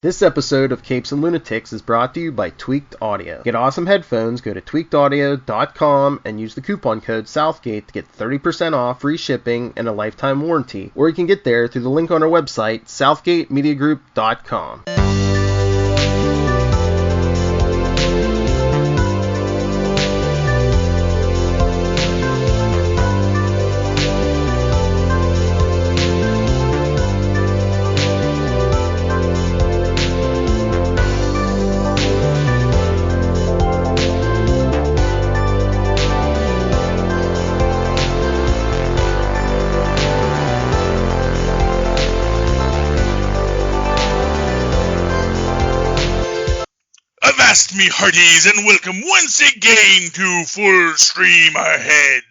This episode of Capes and Lunatics is brought to you by Tweaked Audio. Get awesome headphones, go to tweakedaudio.com and use the coupon code Southgate to get 30% off, free shipping, and a lifetime warranty. Or you can get there through the link on our website, southgatemediagroup.com. Avast me hearties, and welcome once again to Full Stream Ahead.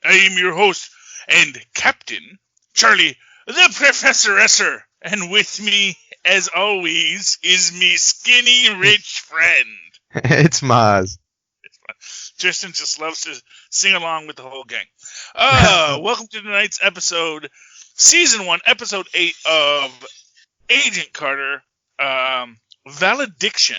I am your host and captain, Charlie, the Professor Esser, and with me, as always, is me skinny rich friend. It's Mozz. Tristan just loves to sing along with the whole gang. Welcome to tonight's episode, Season 1, Episode 8 of Agent Carter, Valediction.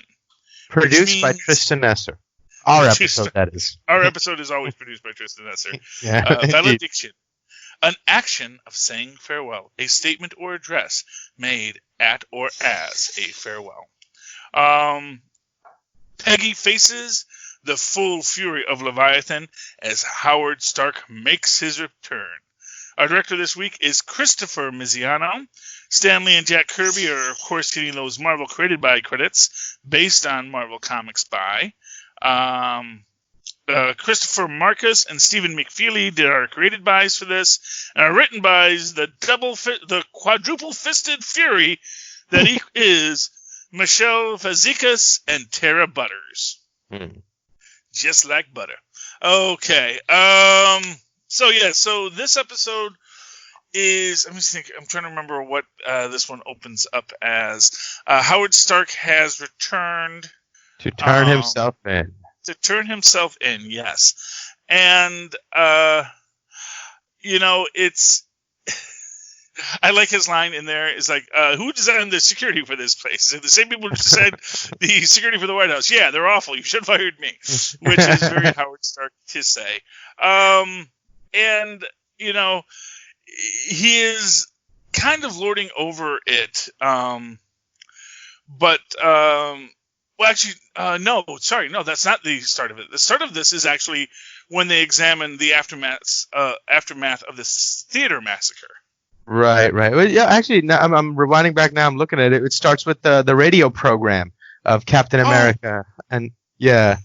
Produced by Tristan Esser. Our episode, that is. Our episode is always produced by Tristan Esser. Yeah. Valediction. An action of saying farewell. A statement or address made at or as a farewell. Peggy faces the full fury of Leviathan as Howard Stark makes his return. Our director this week is Christopher Miziano. Stanley and Jack Kirby are, of course, getting those Marvel Created By credits based on Marvel Comics by. Christopher Marcus and Stephen McFeely did our created bys for this, and are written by the quadruple-fisted fury that he is Michelle Fazekas and Tara Butters. Just like butter. Okay. So this episode is, I'm trying to remember what this one opens up as. Howard Stark has returned to turn himself in. To turn himself in, yes. And, it's, I like his line in there. It's like, who designed the security for this place? The same people who designed the security for the White House. Yeah, they're awful. You should have fired me. Which is very Howard Stark to say. He is kind of lording over it. No, that's not the start of it. The start of this is actually when they examine the aftermath of this theater massacre. Right. Well, yeah, actually, now I'm rewinding back now. I'm looking at it. It starts with the radio program of Captain America. And, yeah.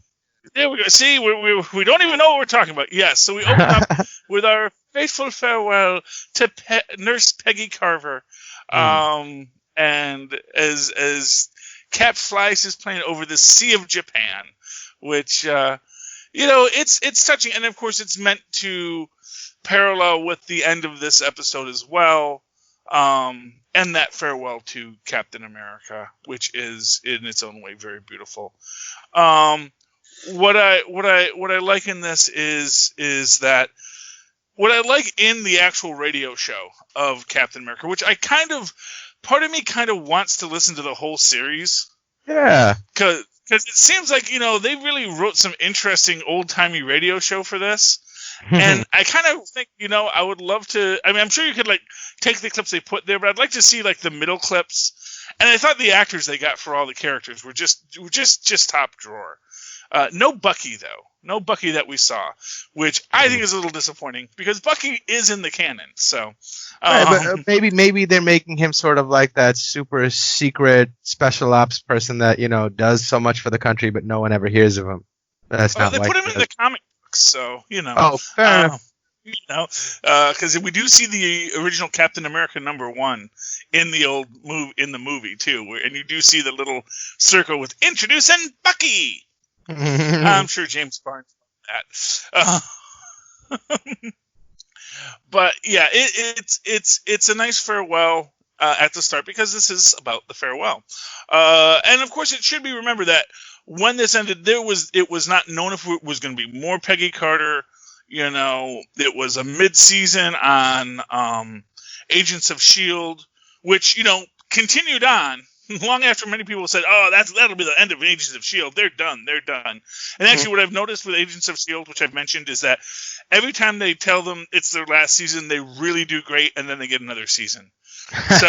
There we go. See, we don't even know what we're talking about. Yes, so we open up with our faithful farewell to Nurse Peggy Carver. And as Cap flies his plane over the Sea of Japan, which, it's touching. And, of course, it's meant to parallel with the end of this episode as well. And that farewell to Captain America, which is, in its own way, very beautiful. What I like in this is that what I like in the actual radio show of Captain America, which part of me kind of wants to listen to the whole series. Yeah. Because it seems like, they really wrote some interesting old-timey radio show for this. And I kind of think, I would love to, I'm sure you could, take the clips they put there, but I'd like to see, the middle clips. And I thought the actors they got for all the characters were just top drawer. No Bucky, though. No Bucky that we saw, which I think is a little disappointing because Bucky is in the canon. So, but maybe they're making him sort of like that super secret special ops person that does so much for the country, but no one ever hears of him. That's not. They put him in the comic books, so Oh, fair enough. Because we do see the original Captain America #1 in the movie too, and you do see the little circle with introducing Bucky. I'm sure James Barnes loved that. But yeah, it's a nice farewell at the start because this is about the farewell. And of course, it should be remembered that when this ended, it was not known if it was going to be more Peggy Carter. It was a mid-season on Agents of S.H.I.E.L.D., which continued on long after many people said, "Oh, that'll be the end of Agents of S.H.I.E.L.D. They're done. And actually, what I've noticed with Agents of S.H.I.E.L.D., which I've mentioned, is that every time they tell them it's their last season, they really do great, and then they get another season. So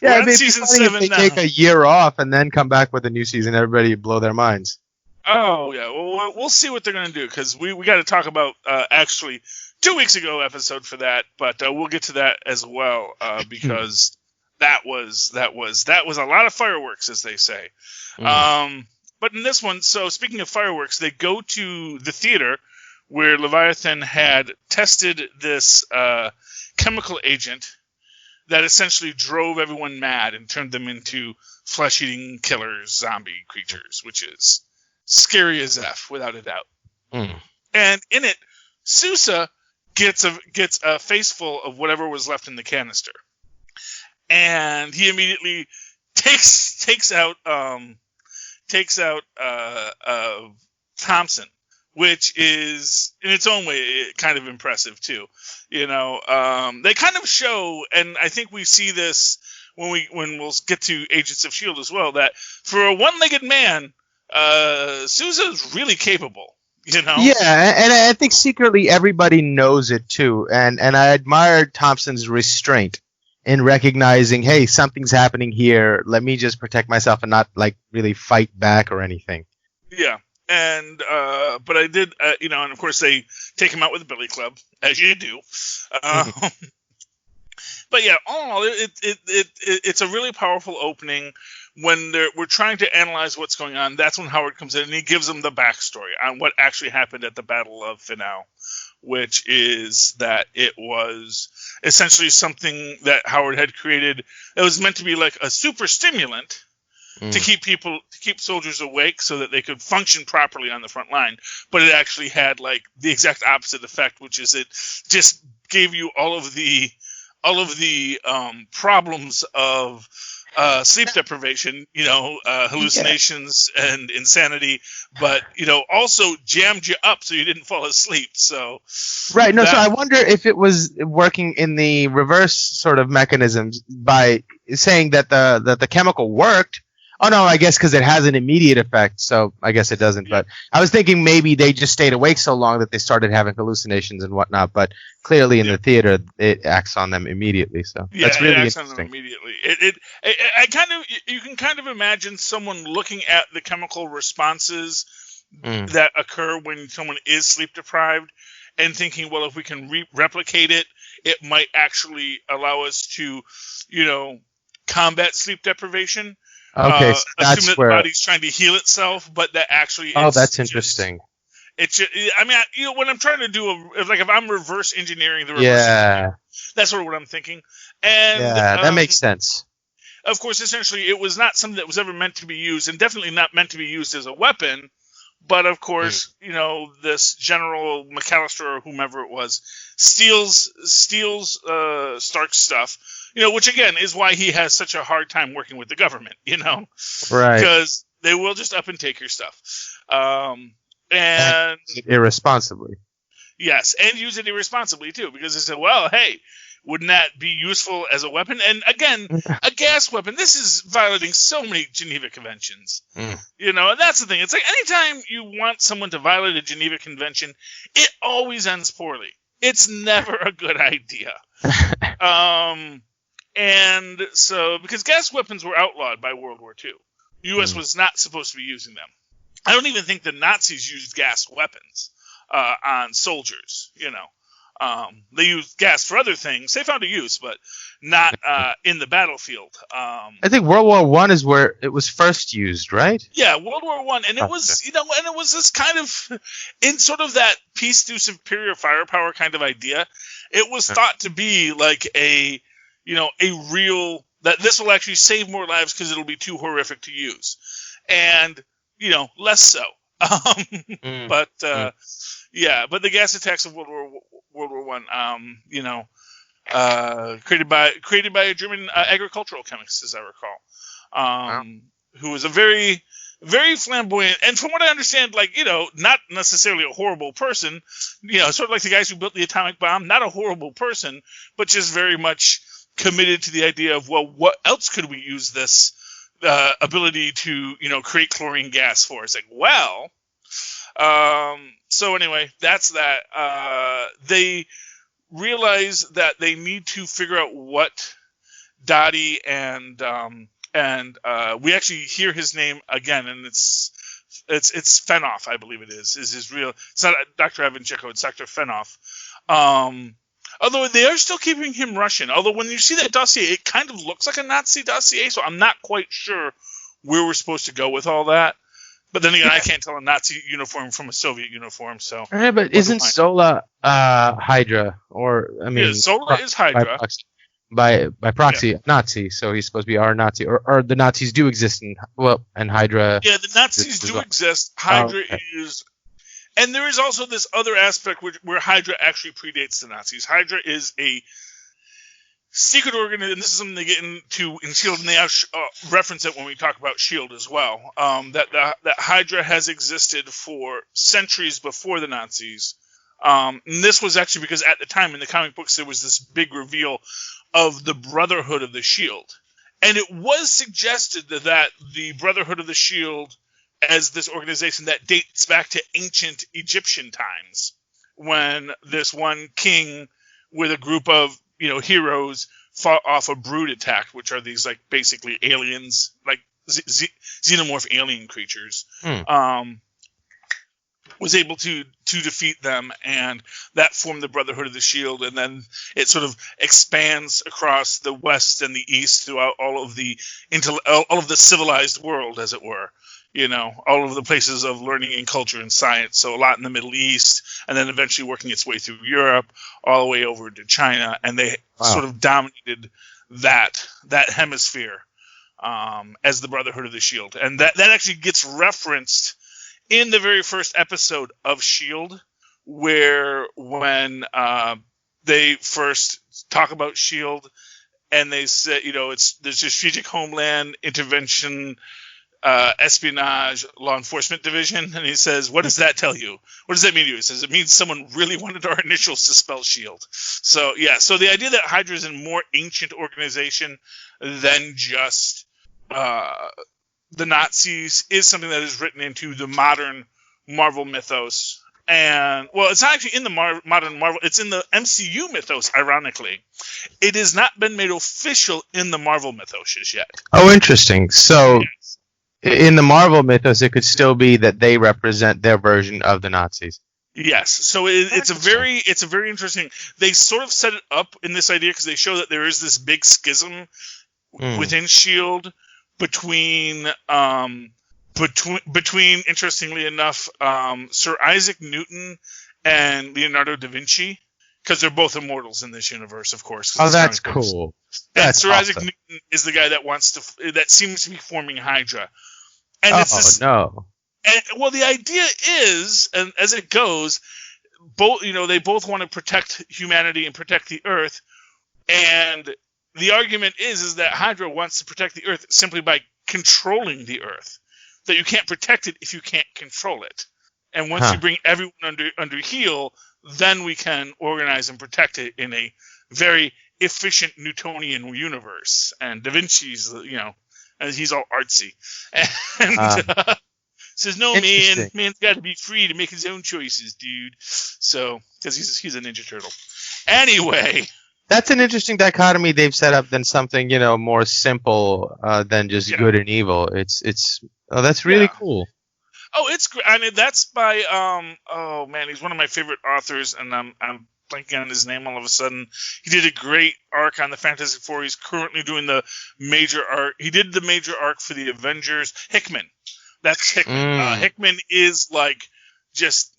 Yeah, we're I on mean, season it's funny 7 if they now. take a year off and then come back with a new season, everybody would blow their minds. Oh yeah, well we'll see what they're gonna do, because we got to talk about actually 2 weeks ago episode for that, but we'll get to that as well because that was a lot of fireworks, as they say. But in this one, so speaking of fireworks, they go to the theater where Leviathan had tested this chemical agent that essentially drove everyone mad and turned them into flesh-eating killers, zombie creatures, which is scary as F, without a doubt. And in it, Sousa gets a face full of whatever was left in the canister, and he immediately takes out Thompson, which is in its own way kind of impressive too. They kind of show, and I think we see this when we'll get to Agents of S.H.I.E.L.D. as well, that for a one-legged man, Sousa is really capable. Yeah, and I think secretly everybody knows it too, and I admired Thompson's restraint in recognizing, hey, something's happening here. Let me just protect myself and not really fight back or anything. Yeah. And but I did, and of course they take him out with a billy club, as you do. But yeah, all in all, it's a really powerful opening. When we're trying to analyze what's going on, that's when Howard comes in and he gives them the backstory on what actually happened at the Battle of Finale, which is that it was essentially something that Howard had created. It was meant to be like a super stimulant to keep soldiers awake so that they could function properly on the front line. But it actually had the exact opposite effect, which is it just gave you all of the problems of sleep deprivation, hallucinations and insanity, but also jammed you up so you didn't fall asleep. So right. No, so I wonder if it was working in the reverse sort of mechanisms by saying that the chemical worked. Oh, no, I guess because it has an immediate effect, so I guess it doesn't. But I was thinking maybe they just stayed awake so long that they started having hallucinations and whatnot. But clearly in the theater, it acts on them immediately. So that's really interesting. On them immediately. You can kind of imagine someone looking at the chemical responses that occur when someone is sleep deprived and thinking, well, if we can replicate it, it might actually allow us to, combat sleep deprivation. Okay, so that's assume that where the body's trying to heal itself, but that actually that's interesting. It's just, when I'm trying to do if I'm reverse engineering the reverse engineering, that's sort of what I'm thinking. And that makes sense. Of course, essentially, it was not something that was ever meant to be used, and definitely not meant to be used as a weapon. But of course, this General McAllister or whomever it was steals Stark's stuff. Which again is why he has such a hard time working with the government. Right? Because they will just up and take your stuff, and irresponsibly. Yes, and use it irresponsibly too, because they said, well, hey, wouldn't that be useful as a weapon? And again, a gas weapon. This is violating so many Geneva Conventions. And that's the thing. It's like anytime you want someone to violate a Geneva Convention, it always ends poorly. It's never a good idea. And so, because gas weapons were outlawed by World War II, the U.S. was not supposed to be using them. I don't even think the Nazis used gas weapons on soldiers. They used gas for other things. They found a use, but not in the battlefield. I think World War I is where it was first used, right? Yeah, World War I, and it was, and it was this kind of, in sort of that peace through superior firepower kind of idea. It was thought to be like a real, that this will actually save more lives because it'll be too horrific to use, and less so. But but the gas attacks of World War I, created by a German agricultural chemist, as I recall, who was a very, very flamboyant, and from what I understand, not necessarily a horrible person, sort of like the guys who built the atomic bomb, not a horrible person, but just very much committed to the idea of, well, what else could we use this ability to, create chlorine gas for? It's like, well, so anyway, that's that. They realize that they need to figure out what Dottie and we actually hear his name again, and it's Fenoff, I believe it is his real. It's not Dr. Evan Chicko, it's Dr. Fenoff. Although they are still keeping him Russian. Although when you see that dossier, it kind of looks like a Nazi dossier, so I'm not quite sure where we're supposed to go with all that. But then again, I can't tell a Nazi uniform from a Soviet uniform. So. Yeah, but isn't Sola Hydra? Or I mean, yeah, Sola is Hydra. By proxy, Nazi, so he's supposed to be our Nazi, or the Nazis do exist and Hydra. Yeah, the Nazis do exist. Hydra is, and there is also this other aspect where Hydra actually predates the Nazis. Hydra is a secret organization, and this is something they get into in S.H.I.E.L.D., and they reference it when we talk about S.H.I.E.L.D. as well. That Hydra has existed for centuries before the Nazis. And this was actually because at the time in the comic books there was this big reveal of the Brotherhood of the Shield. And it was suggested that the Brotherhood of the Shield, as this organization that dates back to ancient Egyptian times, when this one king with a group of, heroes fought off a brood attack, which are these, like, basically aliens, like xenomorph alien creatures, was able to defeat them, and that formed the Brotherhood of the Shield, and then it sort of expands across the West and the East throughout all of the civilized world, as it were. All of the places of learning and culture and science. So a lot in the Middle East, and then eventually working its way through Europe, all the way over to China, and they sort of dominated that hemisphere as the Brotherhood of the Shield, and that actually gets referenced in the very first episode of S.H.I.E.L.D., where when they first talk about S.H.I.E.L.D., and they say, there's a strategic homeland intervention, espionage, law enforcement division, and he says, what does that tell you? What does that mean to you? He says, it means someone really wanted our initials to spell S.H.I.E.L.D. So, yeah, so the idea that Hydra is a more ancient organization than just the Nazis is something that is written into the modern Marvel mythos. And, well, it's not actually in the modern Marvel, it's in the MCU mythos, ironically. It has not been made official in the Marvel mythos yet. Oh, interesting. So, in the Marvel mythos, it could still be that they represent their version of the Nazis. Yes, so it's a very interesting. They sort of set it up in this idea because they show that there is this big schism within S.H.I.E.L.D. between interestingly enough, Sir Isaac Newton and Leonardo da Vinci, because they're both immortals in this universe, of course. Oh, that's cool. That's Sir Isaac Newton is the guy that seems to be forming Hydra. And well, the idea is, and as it goes, they both want to protect humanity and protect the Earth, and the argument is that Hydra wants to protect the Earth simply by controlling the Earth. That you can't protect it if you can't control it. And once you bring everyone under heel, then we can organize and protect it in a very efficient Newtonian universe. And Da Vinci's, and he's all artsy. And says, no, man's got to be free to make his own choices, dude. So, because he's a Ninja Turtle. Anyway. That's an interesting dichotomy they've set up than something, more simple than just good and evil. That's really cool. Oh, it's great. I mean, that's by he's one of my favorite authors, and I'm blanking on his name all of a sudden. He did a great arc on the Fantastic Four. He's currently doing the major arc. He did the major arc for the Avengers. Hickman. That's Hickman. Hickman is like just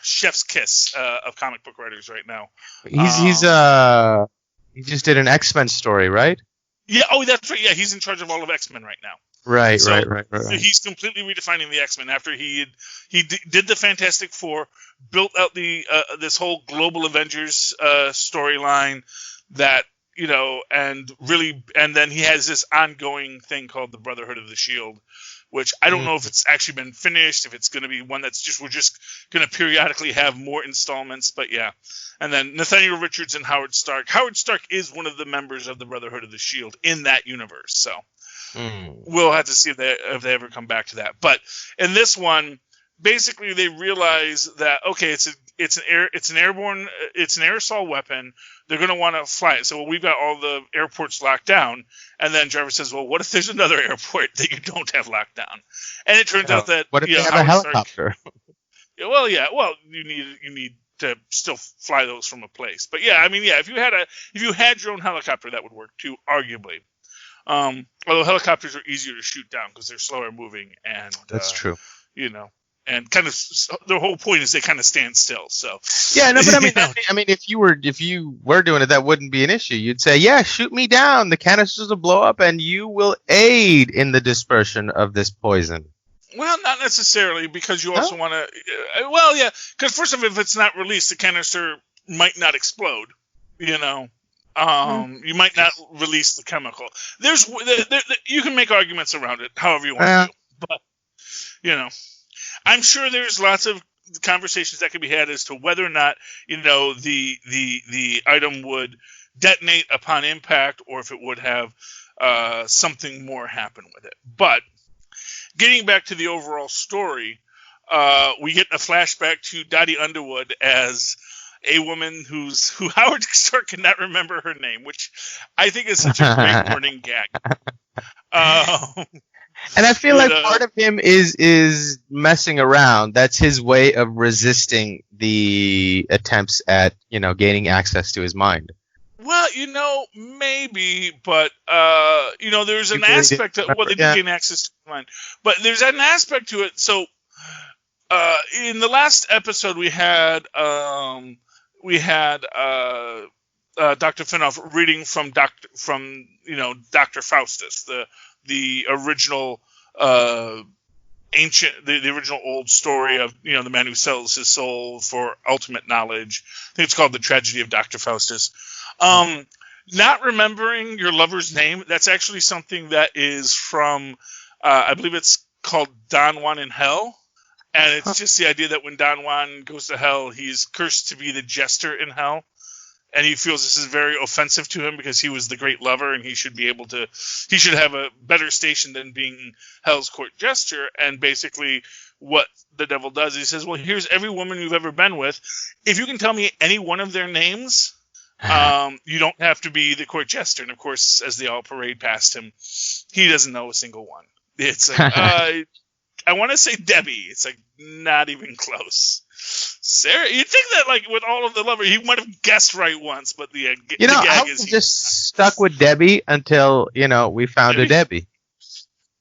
chef's kiss of comic book writers right now. He just did an X-Men story, right? Yeah. Oh, that's right. Yeah, he's in charge of all of X-Men right now. Right. So he's completely redefining the X-Men after he did the Fantastic Four, built out the this whole global Avengers storyline that and then he has this ongoing thing called the Brotherhood of the Shield, which I don't know if it's actually been finished, if it's going to be one that's we're just going to periodically have more installments, but yeah. And then Nathaniel Richards and Howard Stark. Howard Stark is one of the members of the Brotherhood of the Shield in that universe, so we'll have to see if they ever come back to that. But in this one, basically they realize that it's an aerosol weapon. They're going to want to fly it. So we've got all the airports locked down, and then Jarvis says, "Well, what if there's another airport that you don't have locked down?" And it turns out that what if they have a helicopter? Well, you need to still fly those from a place. But yeah, I mean, yeah, if you had your own helicopter, that would work too, arguably. Although helicopters are easier to shoot down because they're slower moving, and that's true. And kind of the whole point is they kind of stand still. So yeah, no, but I mean, if you were doing it, that wouldn't be an issue. You'd say, yeah, shoot me down. The canisters will blow up, and you will aid in the dispersion of this poison. Well, not necessarily, because you also want to. Well, yeah, because first of all, if it's not released, the canister might not explode. You might not release the chemical. You can make arguments around it, however you want to, but I'm sure there's lots of conversations that can be had as to whether or not the item would detonate upon impact, or if it would have something more happen with it. But getting back to the overall story, we get a flashback to Dottie Underwood as a woman who Howard Stark cannot remember her name, which I think is such a great running gag. And I feel like part of him is messing around. That's his way of resisting the attempts at, gaining access to his mind. Well, maybe, but there's an aspect of they do gain access to his mind. But there's an aspect to it. So in the last episode we had Dr. Finoff reading from Dr. Faustus, the original the original old story of the man who sells his soul for ultimate knowledge. I think it's called The Tragedy of Dr. Faustus. Not remembering your lover's name, that's actually something that is from I believe it's called Don Juan in Hell. And it's just the idea that when Don Juan goes to hell, he's cursed to be the jester in hell. And he feels this is very offensive to him because he was the great lover, and he should have a better station than being Hell's court jester. And basically what the devil does, he says, well, here's every woman you've ever been with. If you can tell me any one of their names, you don't have to be the court jester. And of course, as they all parade past him, he doesn't know a single one. It's like, I want to say Debbie. It's like not even close. Sarah, you'd think that like with all of the lovers, he might have guessed right once, but the gag I was just stuck with Debbie until we found a Debbie.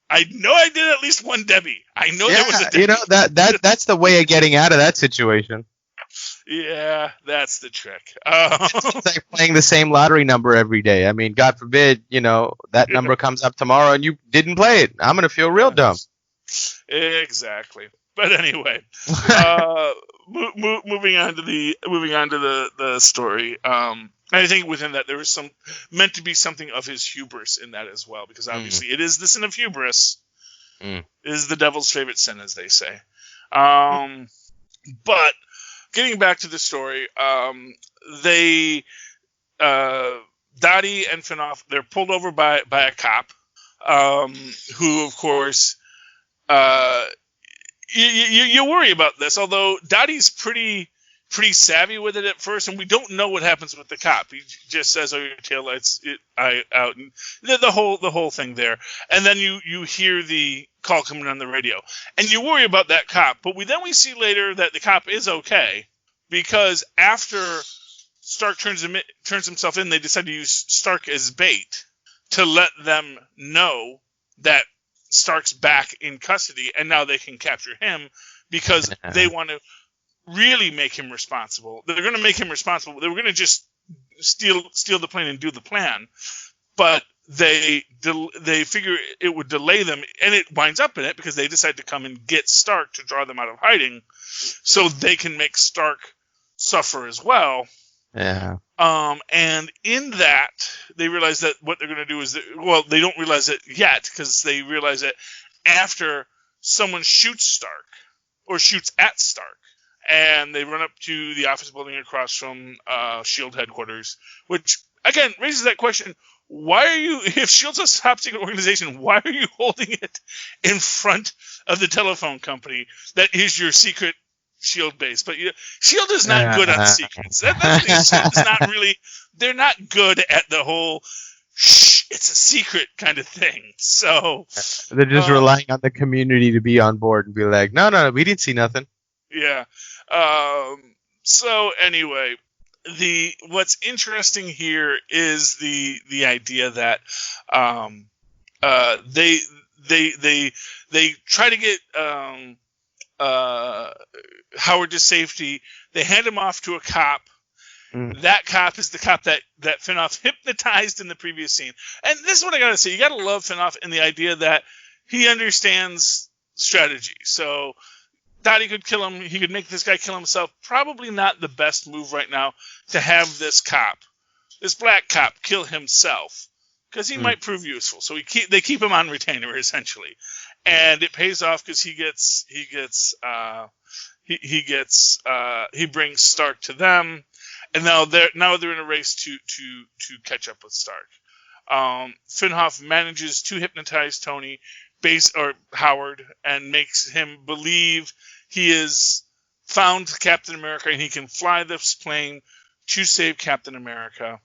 I know I did at least one Debbie. I know there was a Debbie. That's the way of getting out of that situation. Yeah, that's the trick. It's like playing the same lottery number every day. I mean, God forbid, that number comes up tomorrow and you didn't play it. I'm gonna feel real dumb. Exactly. But anyway, moving on to the story. I think within that there was meant to be something of his hubris in that as well, because obviously it is the sin of hubris. It is the devil's favorite sin, as they say. But getting back to the story, Dottie and Finoff, they're pulled over by a cop, who of course. You worry about this, although Dottie's pretty savvy with it at first, and we don't know what happens with the cop. He just says, "Oh, your taillights out," and the whole thing there. And then you hear the call coming on the radio, and you worry about that cop. But we see later that the cop is okay, because after Stark turns himself in, they decide to use Stark as bait to let them know that Stark's back in custody, and now they can capture him because they want to really make him responsible. They're going to make him responsible. They were going to just steal the plane and do the plan, but they figure it would delay them, and it winds up in it because they decide to come and get Stark to draw them out of hiding, so they can make Stark suffer as well. Yeah. And in that, they realize that what they're going to do is, they don't realize it yet, because they realize it after someone shoots Stark, or shoots at Stark. And they run up to the office building across from S.H.I.E.L.D. headquarters, which, again, raises that question. Why are you, if S.H.I.E.L.D.'s a top secret organization, why are you holding it in front of the telephone company that is your secret S.H.I.E.L.D. base? But S.H.I.E.L.D. is not good on secrets. That's the thing. S.H.I.E.L.D. is not really, they're not good at the whole, shh, it's a secret kind of thing. So they're just relying on the community to be on board and be like, no, we didn't see nothing. Yeah. So anyway, what's interesting here is the idea that they try to get Howard to safety. They hand him off to a cop. That cop is the cop that Finoff hypnotized in the previous scene. And this is what I gotta say. You gotta love Finoff in the idea that he understands strategy. So thought he could kill him. He could make this guy kill himself. Probably not the best move right now to have this black cop, kill himself, because he might prove useful. So they keep him on retainer essentially, and it pays off because he brings Stark to them, and now they're in a race to catch up with Stark. Finoff manages to hypnotize Tony, Howard, and makes him believe he has found Captain America and he can fly this plane to save Captain America.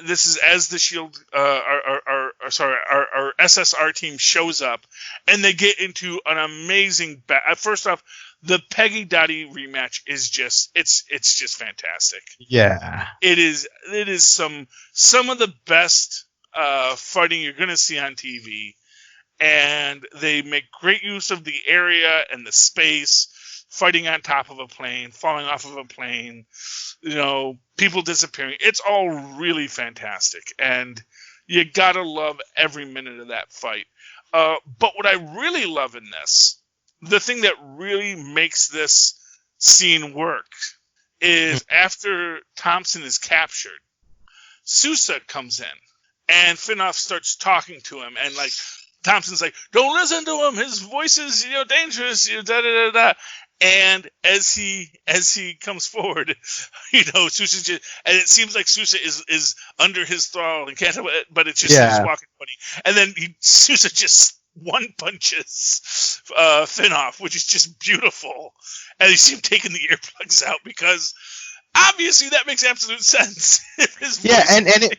This is as the S.H.I.E.L.D. our SSR team shows up, and they get into an amazing first off, the Peggy Dottie rematch is just it's just fantastic. Yeah, it is some of the best fighting you're going to see on TV. And they make great use of the area and the space, fighting on top of a plane, falling off of a plane, people disappearing. It's all really fantastic, and you gotta love every minute of that fight. But what I really love in this, the thing that really makes this scene work, is after Thompson is captured, Sousa comes in, and Finoff starts talking to him, and Thompson's like, don't listen to him. His voice is, dangerous. Da da da da. And as he comes forward, Sousa just, and it seems like Sousa is under his thrall and can't, but it's just he's walking funny. And then Sousa just one punches Finoff, which is just beautiful. And you see him taking the earplugs out because obviously that makes absolute sense. Yeah,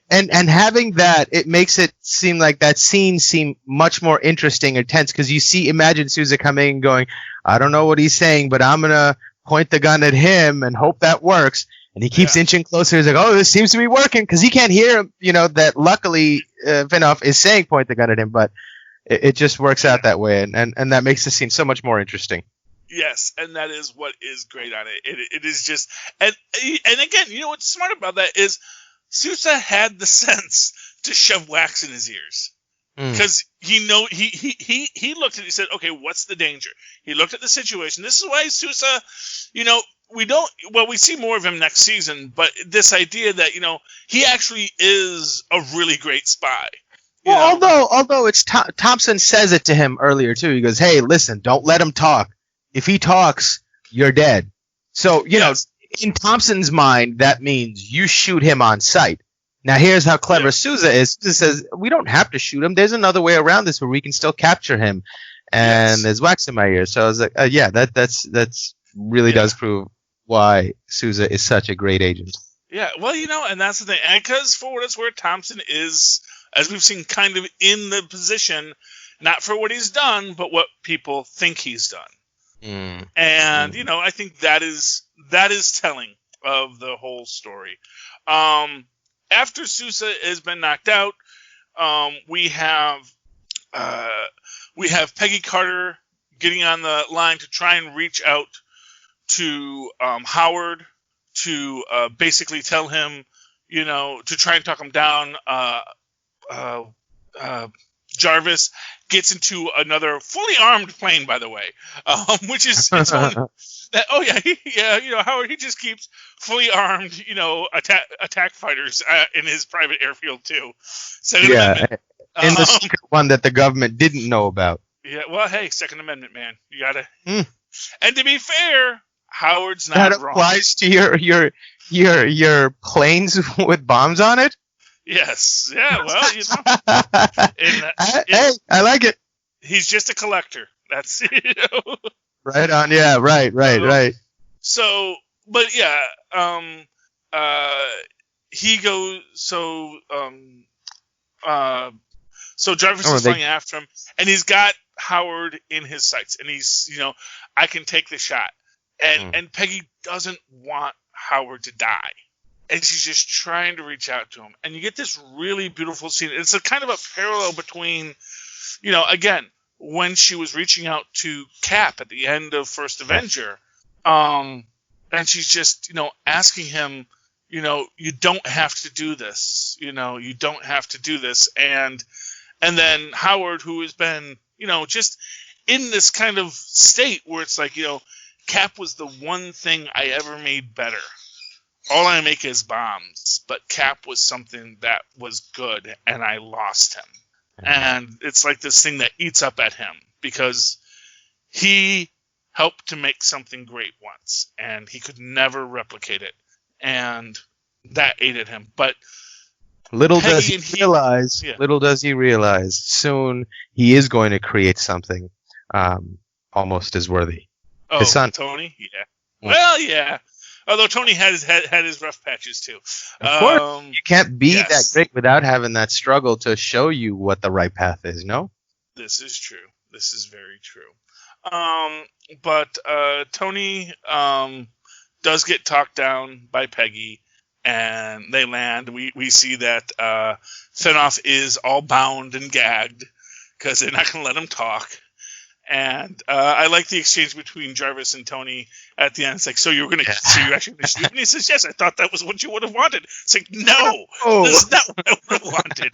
and having that, it makes it seem like that scene seem much more interesting or tense, because imagine Sousa coming and going, I don't know what he's saying, but I'm gonna point the gun at him and hope that works. And he keeps inching closer. He's like, oh, this seems to be working, because he can't hear him. That luckily Finoff is saying point the gun at him, but it just works out that way, and that makes the scene so much more interesting. Yes, and that is what is great on it. It is just, and again, what's smart about that is Sousa had the sense to shove wax in his ears, because he looked at it, he said, okay, what's the danger? He looked at the situation. This is why Sousa, we see more of him next season, but this idea that he actually is a really great spy. Well, although it's Thompson says it to him earlier too. He goes, hey, listen, don't let him talk. If he talks, you're dead. So, in Thompson's mind, that means you shoot him on sight. Now, here's how clever Sousa is. Sousa says, we don't have to shoot him. There's another way around this where we can still capture him. And there's wax in my ear. So I was like, that's really does prove why Sousa is such a great agent. Yeah, well, and that's the thing. And because for what it's worth, Thompson is, as we've seen, kind of in the position, not for what he's done, but what people think he's done. And I think that is telling of the whole story. After Sousa has been knocked out, we have Peggy Carter getting on the line to try and reach out to Howard to basically tell him, to try and talk him down. Jarvis gets into another fully armed plane, by the way, which is its own. That, oh yeah, Howard, he just keeps fully armed, attack fighters in his private airfield too. Second Amendment. In the secret one that the government didn't know about. Yeah, well, hey, Second Amendment, man, you gotta. And to be fair, Howard's not that wrong. Applies to your planes with bombs on it. Yes. Yeah. Well, hey, I like it. He's just a collector. That's Right on. Yeah. Right. So, but yeah. He goes. So Jarvis is flying after him, and he's got Howard in his sights, and he's, I can take the shot, and Peggy doesn't want Howard to die. And she's just trying to reach out to him. And you get this really beautiful scene. It's a kind of a parallel between, again, when she was reaching out to Cap at the end of First Avenger. And she's just, asking him, you don't have to do this. You don't have to do this. And then Howard, who has been, just in this kind of state where it's like, Cap was the one thing I ever made better. All I make is bombs, but Cap was something that was good, and I lost him. And it's like this thing that eats up at him, because he helped to make something great once, and he could never replicate it. And that ate at him. But little does he realize, soon he is going to create something almost as worthy. Oh, his son. Tony? Yeah. Well, yeah. Although Tony had his rough patches too. Of course, you can't be that great without having that struggle to show you what the right path is. No, this is true. This is very true. But Tony does get talked down by Peggy, and they land. We see that Finoff is all bound and gagged because they're not going to let him talk. And I like the exchange between Jarvis and Tony at the end. It's like, so you're actually going to shoot? And he says, yes, I thought that was what you would have wanted. It's like, no, this is not what I would have wanted.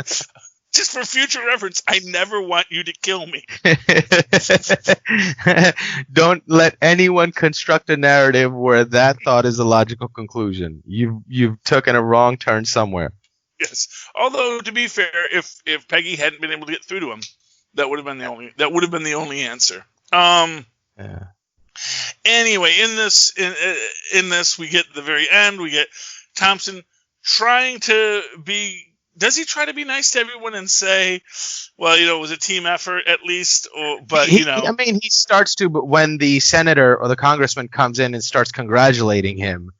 Just for future reference, I never want you to kill me. Don't let anyone construct a narrative where that thought is a logical conclusion. You've taken a wrong turn somewhere. Yes. Although, to be fair, if Peggy hadn't been able to get through to him, that would have been the only answer. Anyway, in this we get the very end. We get Thompson trying to be. Does he try to be nice to everyone and say, well, it was a team effort at least? He starts to, but when the senator or the congressman comes in and starts congratulating him,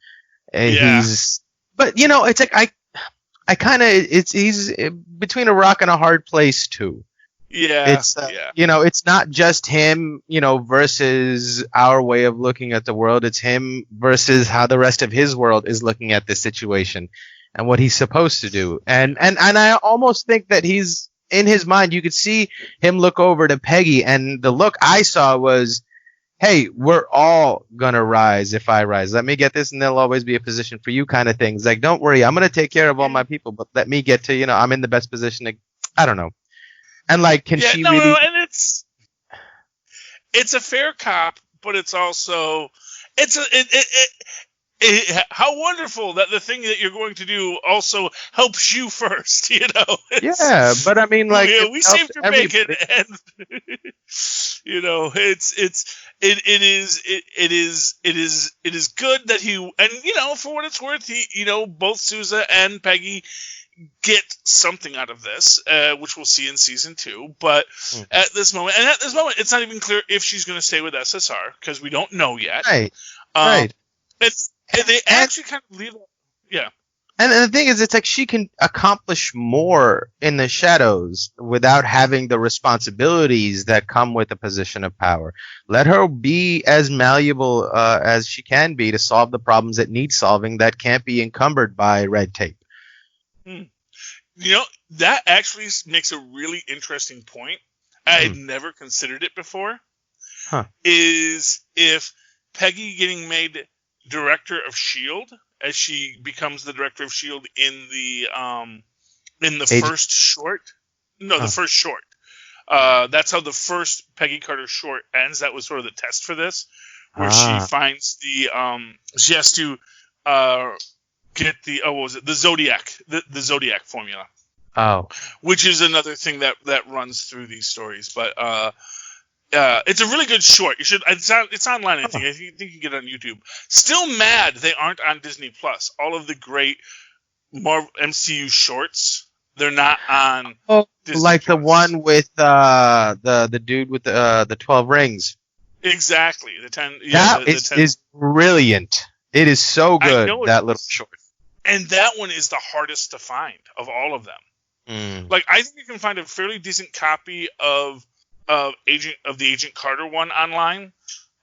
he's. But it's like he's between a rock and a hard place too. Yeah, it's not just him, versus our way of looking at the world. It's him versus how the rest of his world is looking at this situation and what he's supposed to do. And I almost think that he's in his mind. You could see him look over to Peggy, and the look I saw was, "Hey, we're all gonna rise if I rise. Let me get this, and there'll always be a position for you," kind of things. Like, don't worry, I'm gonna take care of all my people, but let me get to, I'm in the best position to. I don't know. And she really? No, and it's a fair cop, but it's also how wonderful that the thing that you're going to do also helps you first. Yeah, but I mean, we saved your bacon, and it is good that he, and for what it's worth, he, both Sousa and Peggy get something out of this, which we'll see in season 2. But at this moment, it's not even clear if she's going to stay with SSR because we don't know yet. Right. They actually kind of leave. Yeah. And the thing is, it's like she can accomplish more in the shadows without having the responsibilities that come with a position of power. Let her be as malleable as she can be to solve the problems that need solving that can't be encumbered by red tape. That actually makes a really interesting point. I had never considered it before. Is if Peggy getting made director of S.H.I.E.L.D. as she becomes the director of S.H.I.E.L.D. in the first short. No, the first short. That's how the first Peggy Carter short ends. That was sort of the test for this, where she finds she has to get the Zodiac formula. Oh, which is another thing that runs through these stories. But it's a really good short. You should. It's online. I think you can get it on YouTube. Still mad they aren't on Disney Plus. All of the great Marvel MCU shorts, they're not on. Oh, Disney like Plus. the one with the dude with the 12 rings. Exactly. The 10. Yeah, that is brilliant. It is so good. That little short. And that one is the hardest to find of all of them. Like, I think you can find a fairly decent copy of the Agent Carter one online,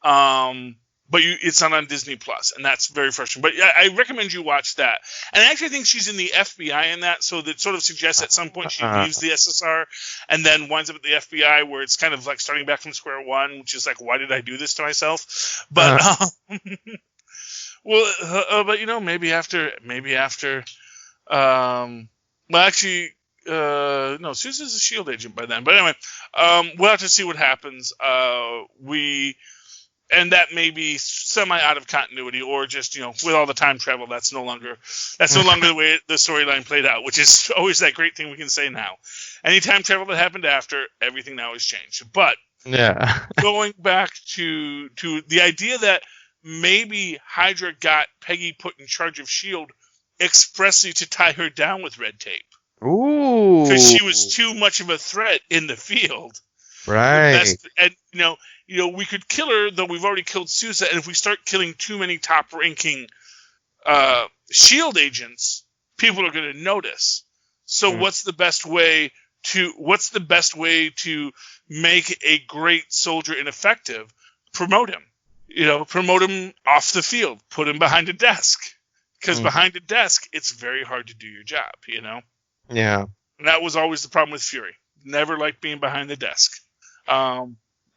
but it's not on Disney Plus, and that's very frustrating. But yeah, I recommend you watch that. And I actually think she's in the FBI in that, so that sort of suggests at some point she leaves the SSR and then winds up at the FBI, where it's kind of like starting back from square one, which is like, why did I do this to myself? But well, but maybe after. Well, actually. No, Susan's a S.H.I.E.L.D. agent by then. But anyway, we'll have to see what happens. And that may be semi out of continuity, or just with all the time travel, that's no longer the way the storyline played out, which is always that great thing we can say now. Any time travel that happened after, everything now has changed. But yeah, going back to the idea that maybe Hydra got Peggy put in charge of S.H.I.E.L.D. expressly to tie her down with red tape. Ooh. Because she was too much of a threat in the field. Right. And we could kill her, though we've already killed Sousa, and if we start killing too many top-ranking S.H.I.E.L.D. agents, people are going to notice. So what's the best way to make a great soldier ineffective? Promote him. Promote him off the field. Put him behind a desk. Because behind a desk, it's very hard to do your job, Yeah. And that was always the problem with Fury. Never liked being behind the desk. But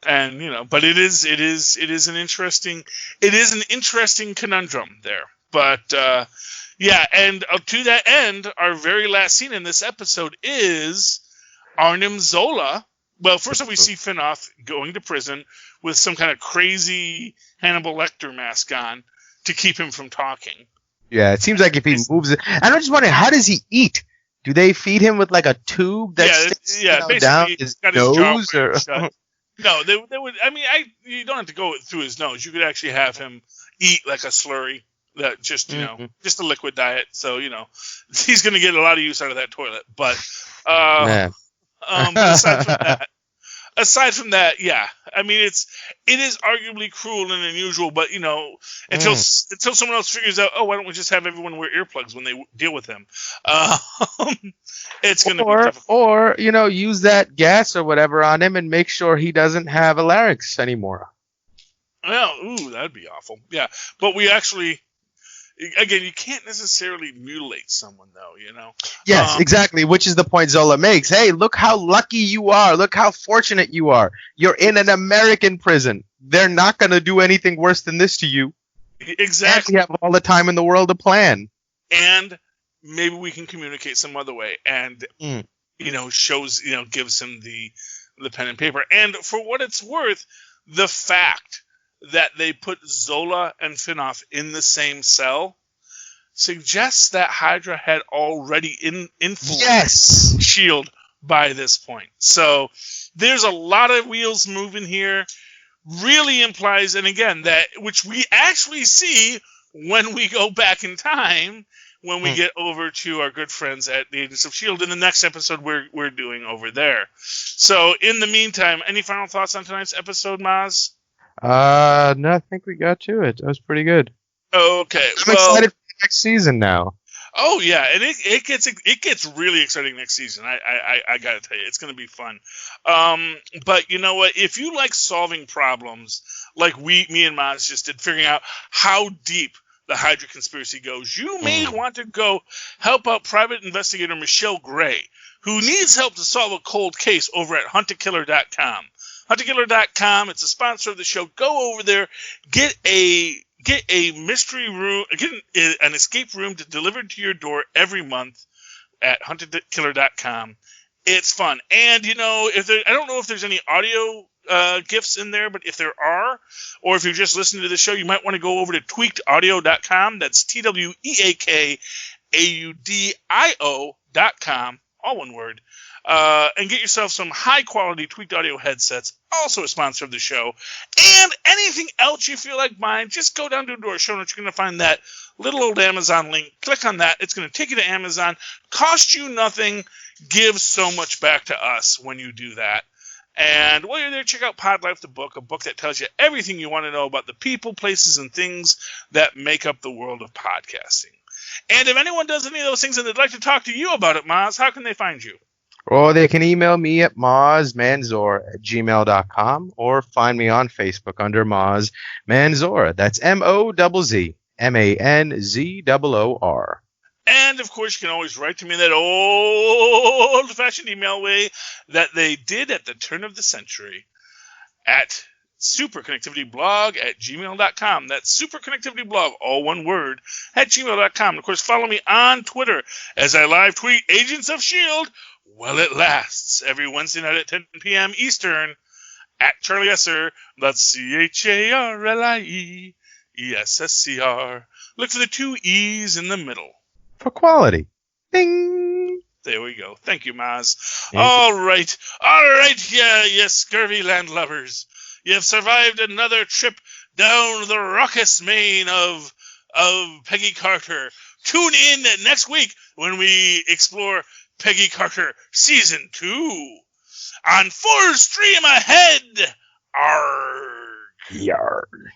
it is an interesting conundrum there. But and to that end, our very last scene in this episode is Arnim Zola. Well, first off, we see Finoff going to prison with some kind of crazy Hannibal Lecter mask on to keep him from talking. Yeah, it seems like if he moves it, and I'm just wondering, how does he eat? Do they feed him with like a tube that sticks down his nose? No, they would. I mean, you don't have to go through his nose. You could actually have him eat like a slurry, that just just a liquid diet. So he's going to get a lot of use out of that toilet. But aside from that, yeah. I mean, it is arguably cruel and unusual, but until someone else figures out, why don't we just have everyone wear earplugs when they deal with him? It's going to be difficult. Or use that gas or whatever on him and make sure he doesn't have a larynx anymore. Well, that'd be awful. Yeah, but we actually. Again, you can't necessarily mutilate someone, though, Yes, exactly, which is the point Zola makes. Hey, look how lucky you are. Look how fortunate you are. You're in an American prison. They're not going to do anything worse than this to you. Exactly. And we have all the time in the world to plan. And maybe we can communicate some other way. And, gives him the pen and paper. And for what it's worth, the fact that they put Zola and Finoff in the same cell suggests that Hydra had already influenced S.H.I.E.L.D. by this point. So there's a lot of wheels moving here. Really implies, and again, that which we actually see when we go back in time, when we get over to our good friends at the Agents of S.H.I.E.L.D. in the next episode we're doing over there. So in the meantime, any final thoughts on tonight's episode, Mozz? No, I think we got to it. That was pretty good. Okay, I'm excited for the next season now. Oh yeah, and it gets really exciting next season. I gotta tell you, it's gonna be fun. But you know what? If you like solving problems, like me and Mozz just did, figuring out how deep the Hydra conspiracy goes, you may want to go help out private investigator Michelle Gray, who needs help to solve a cold case over at huntakiller.com. Huntakiller.com, it's a sponsor of the show. Go over there, get a mystery room, get an escape room delivered to your door every month at huntakiller.com. It's fun. And, I don't know if there's any audio GIFs in there, but if there are, or if you're just listening to the show, you might want to go over to tweakedaudio.com. That's tweakaudio.com, all one word, and get yourself some high-quality Tweaked Audio headsets, also a sponsor of the show. And anything else you feel like buying, just go down to our show notes. You're going to find that little old Amazon link. Click on that. It's going to take you to Amazon. Cost you nothing. Give so much back to us when you do that. And while you're there, check out Pod Life, the book, a book that tells you everything you want to know about the people, places, and things that make up the world of podcasting. And if anyone does any of those things and they'd like to talk to you about it, Mozz, how can they find you? Or they can email me at mozzmanzor@gmail.com or find me on Facebook under Mozz Manzor. That's MOZZMANZOOR. And, of course, you can always write to me in that old-fashioned email way that they did at the turn of the century at superconnectivityblog@gmail.com. That's superconnectivityblog, all one word, @gmail.com. And, of course, follow me on Twitter as I live tweet Agents of S.H.I.E.L.D. while it lasts every Wednesday night at 10 p.m. Eastern at Charlie Esser. That's CharlieEssescr. Look for the 2 E's in the middle. For quality. Ding! There we go. Thank you, Mozz. All right, you scurvy landlubbers. You've survived another trip down the raucous main of Peggy Carter. Tune in next week when we explore Peggy Carter Season 2 on Full Stream Ahead. Arrgh. Yarg.